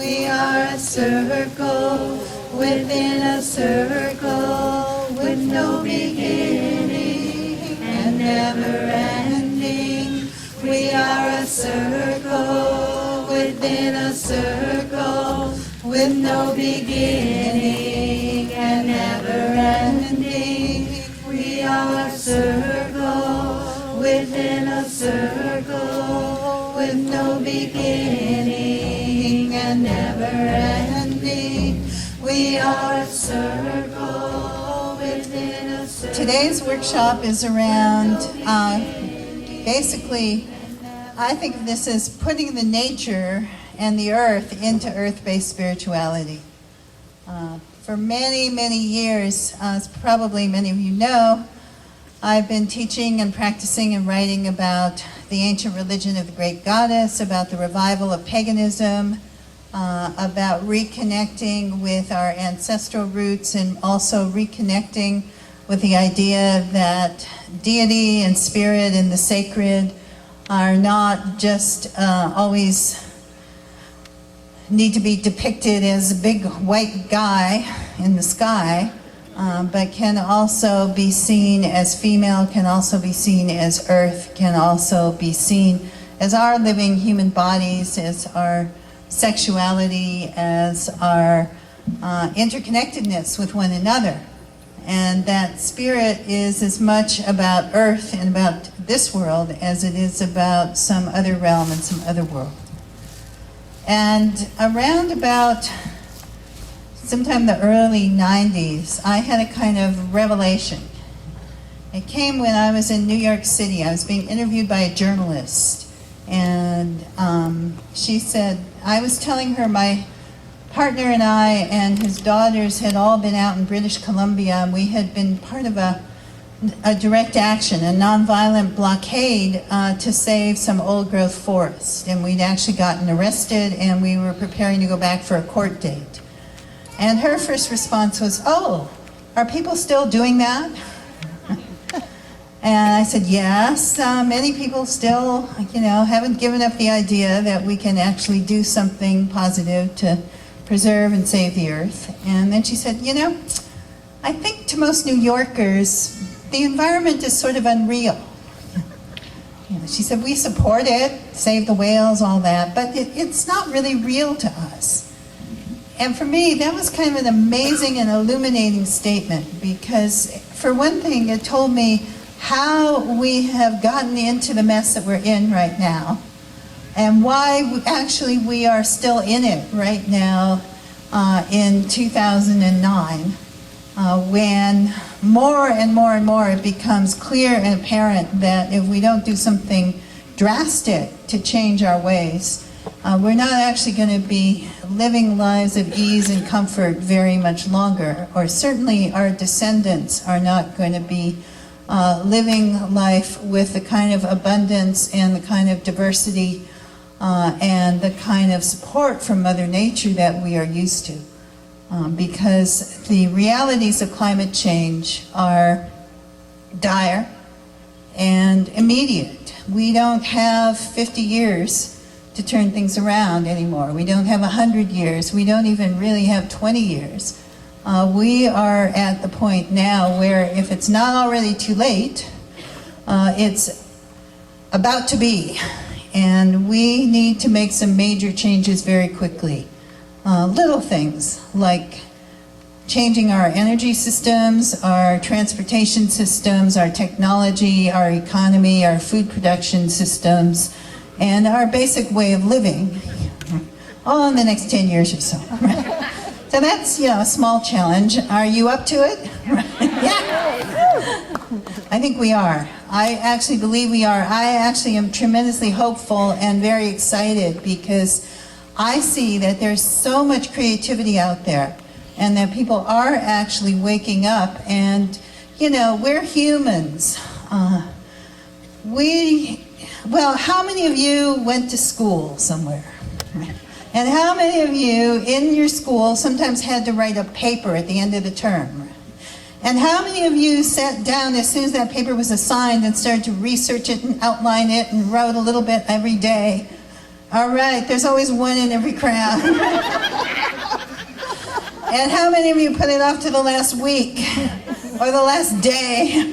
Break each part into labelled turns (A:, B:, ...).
A: We are a circle within a circle with no beginning and never ending. We are a circle within a circle with no beginning and never ending. We are a circle within a circle with no beginning and never ending. We are a circle within a circle. Today's workshop is around basically, I think of this as putting the nature and the earth into earth-based spirituality. For many, many years, as probably many of you know, I've been teaching and practicing and writing about the ancient religion of the great goddess, about the revival of paganism, about reconnecting with our ancestral roots, and also reconnecting with the idea that deity and spirit and the sacred are not just always need to be depicted as a big white guy in the sky, but can also be seen as female, can also be seen as earth, can also be seen as our living human bodies, as our sexuality, as our interconnectedness with one another. And that spirit is as much about earth and about this world as it is about some other realm and some other world. And around about sometime in the early 90s, I had a kind of revelation. It came when I was in New York City. I was being interviewed by a journalist, and she said, I was telling her my partner and I and his daughters had all been out in British Columbia, and we had been part of a direct action, a nonviolent blockade to save some old-growth forest. And we'd actually gotten arrested, and we were preparing to go back for a court date. And her first response was, oh, are people still doing that? And I said, yes, many people still, haven't given up the idea that we can actually do something positive to preserve and save the earth. And then she said, I think to most New Yorkers, the environment is sort of unreal. She said, we support it, save the whales, all that, but it's not really real to us. And for me, that was kind of an amazing and illuminating statement, because for one thing, it told me how we have gotten into the mess that we're in right now, and why we are still in it right now in 2009. When more and more and more it becomes clear and apparent that if we don't do something drastic to change our ways, we're not actually going to be living lives of ease and comfort very much longer, or certainly our descendants are not going to be living life with the kind of abundance and the kind of diversity and the kind of support from Mother Nature that we are used to. Because the realities of climate change are dire and immediate. We don't have 50 years to turn things around anymore. We don't have 100 years. We don't even really have 20 years. We are at the point now where if it's not already too late, it's about to be. And we need to make some major changes very quickly. Little things like changing our energy systems, our transportation systems, our technology, our economy, our food production systems, and our basic way of living, all in the next 10 years or so. So that's, a small challenge. Are you up to it? Yeah. I think we are. I actually believe we are. I actually am tremendously hopeful and very excited, because I see that there's so much creativity out there, and that people are actually waking up, and, we're humans. How many of you went to school somewhere? And how many of you in your school sometimes had to write a paper at the end of the term? And how many of you sat down as soon as that paper was assigned and started to research it and outline it and wrote a little bit every day? All right, there's always one in every crowd. And how many of you put it off to the last week, or the last day,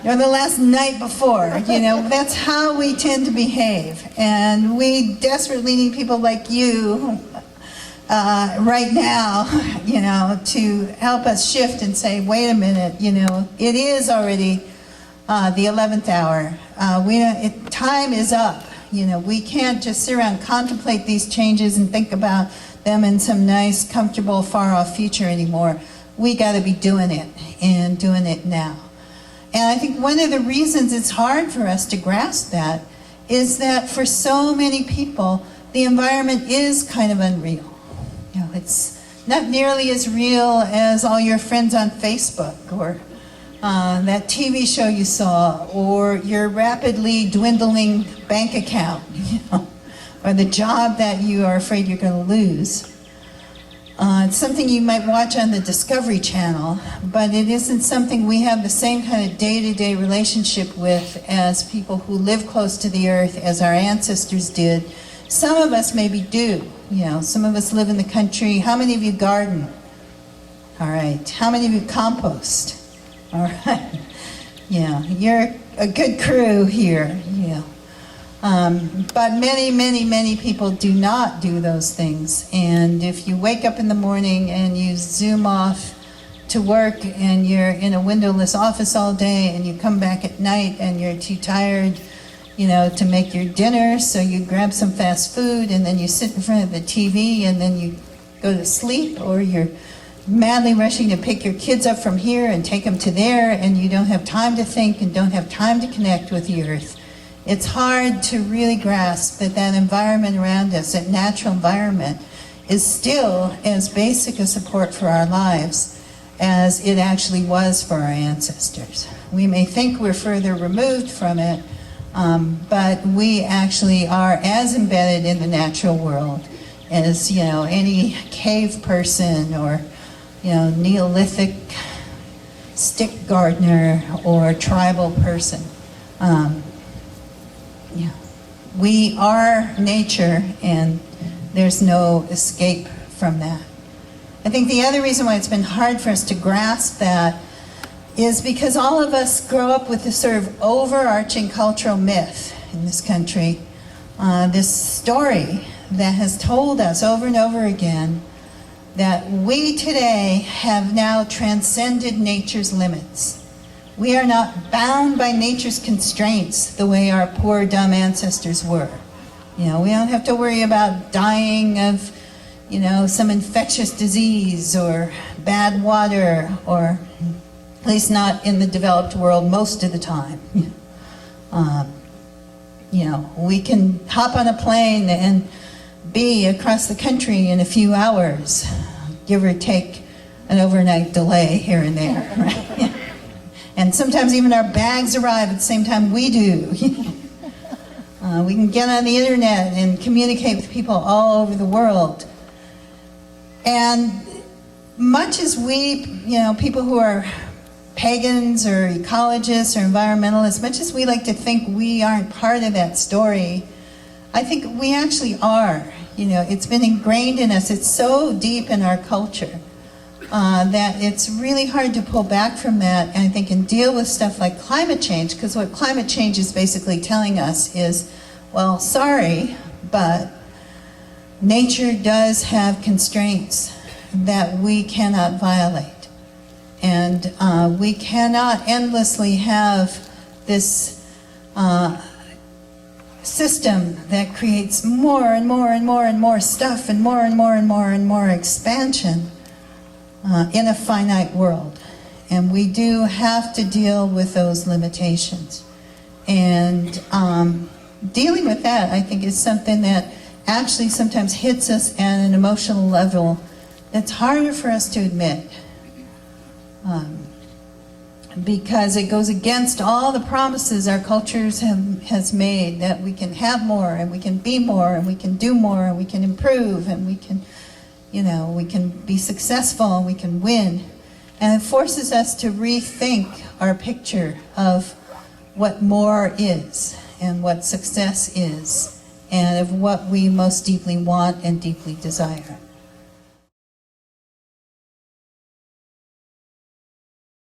A: or the last night before? You know, that's how we tend to behave. And we desperately need people like you right now, you know, to help us shift and say, wait a minute, you know, it is already the 11th hour. Time is up. You know, we can't just sit around and contemplate these changes and think about them in some nice, comfortable, far-off future anymore. We got to be doing it, and doing it now. And I think one of the reasons it's hard for us to grasp that is that for so many people, the environment is kind of unreal. You know, it's not nearly as real as all your friends on Facebook, or that TV show you saw, or your rapidly dwindling bank account, you know, or the job that you are afraid you're going to lose. It's something you might watch on the Discovery Channel, but it isn't something we have the same kind of day-to-day relationship with as people who live close to the earth, as our ancestors did. Some of us maybe do. You know, some of us live in the country. How many of you garden? All right. How many of you compost? All right. Yeah, you're a good crew here. Yeah. But many, many, many people do not do those things. And if you wake up in the morning and you zoom off to work and you're in a windowless office all day, and you come back at night and you're too tired, you know, to make your dinner, so you grab some fast food and then you sit in front of the TV and then you go to sleep, or you're madly rushing to pick your kids up from here and take them to there, and you don't have time to think and don't have time to connect with the earth. It's hard to really grasp that that environment around us, that natural environment, is still as basic a support for our lives as it actually was for our ancestors. We may think we're further removed from it, but we actually are as embedded in the natural world as, you know, any cave person, or, you know, Neolithic stick gardener or tribal person. Yeah. We are nature, and there's no escape from that. I think the other reason why it's been hard for us to grasp that is because all of us grow up with this sort of overarching cultural myth in this country, this story that has told us over and over again that we today have now transcended nature's limits. We are not bound by nature's constraints the way our poor, dumb ancestors were. You know, we don't have to worry about dying of, you know, some infectious disease or bad water, or at least not in the developed world most of the time. You know, we can hop on a plane and be across the country in a few hours, give or take an overnight delay here and there, right? And sometimes even our bags arrive at the same time we do. We can get on the internet and communicate with people all over the world. And much as we, you know, people who are pagans or ecologists or environmentalists, much as we like to think we aren't part of that story, I think we actually are. You know, it's been ingrained in us. It's so deep in our culture that it's really hard to pull back from that, and I think, and deal with stuff like climate change, because what climate change is basically telling us is, well, sorry, but nature does have constraints that we cannot violate. And we cannot endlessly have this system that creates more and more and more and more stuff, and more and more and more and more expansion in a finite world. And we do have to deal with those limitations. And dealing with that, I think, is something that actually sometimes hits us at an emotional level that's harder for us to admit. Because it goes against all the promises our cultures has made, that we can have more, and we can be more, and we can do more, and we can improve, and we can, you know, we can be successful, and we can win. And it forces us to rethink our picture of what more is, and what success is, and of what we most deeply want and deeply desire.